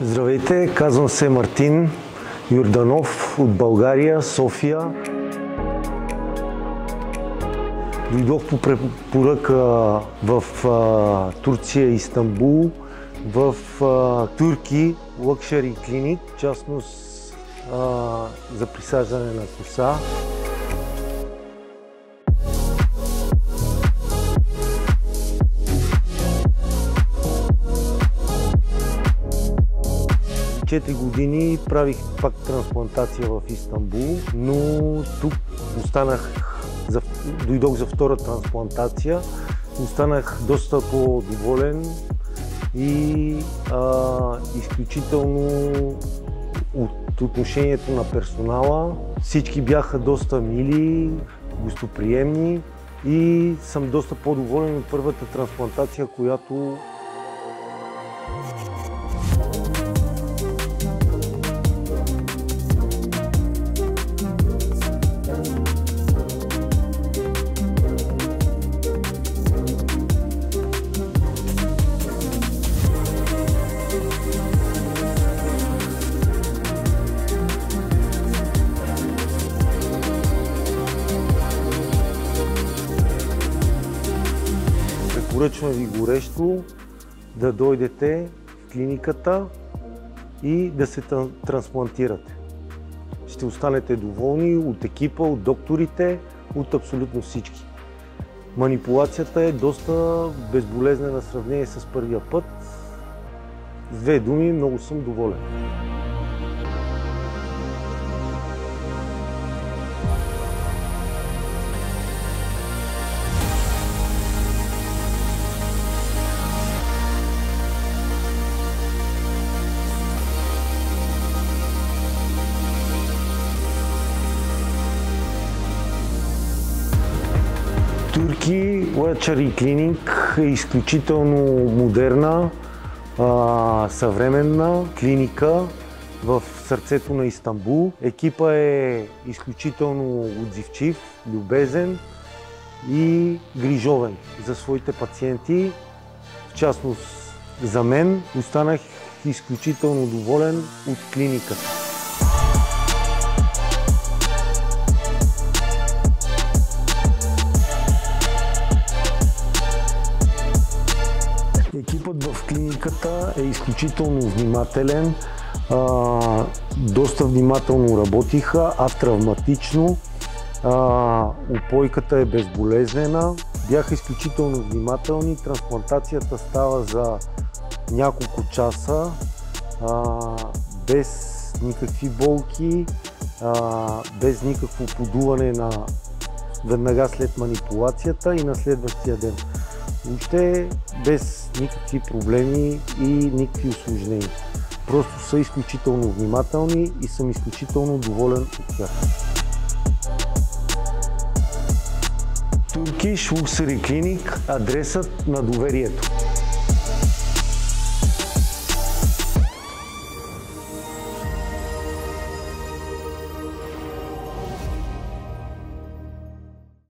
Здравейте, казвам се Мартин Йорданов от България, София. Дойдох по препоръка в Турция, Истанбул, в Turkey Luxury Clinic, в частност за присаждане на коса. За 4 години правих пак трансплантация в Истанбул, но тук дойдох за втора трансплантация, останах доста по-доволен и изключително от отношението на персонала. Всички бяха доста мили, гостоприемни и съм доста по-доволен от първата трансплантация, която препоръчвам ви горещо да дойдете в клиниката и да се трансплантирате. Ще останете доволни от екипа, от докторите, от абсолютно всички. Манипулацията е доста безболезнена в сравнение с първия път. С две думи, много съм доволен. Turkey Luxury Clinic е изключително модерна, съвременна клиника в сърцето на Истанбул. Екипа е изключително отзивчив, любезен и грижовен за своите пациенти. В частност за мен останах изключително доволен от клиниката. Екипът в клиниката е изключително внимателен, доста внимателно работиха, травматично, упойката е безболезнена, бяха изключително внимателни, трансплантацията става за няколко часа, без никакви болки, без никакво подуване веднага след манипулацията и на следващия ден. Въобще без никакви проблеми и никакви усложнения. Просто са изключително внимателни и съм изключително доволен от тях. Turkish Luxury Clinic, адресът на доверието.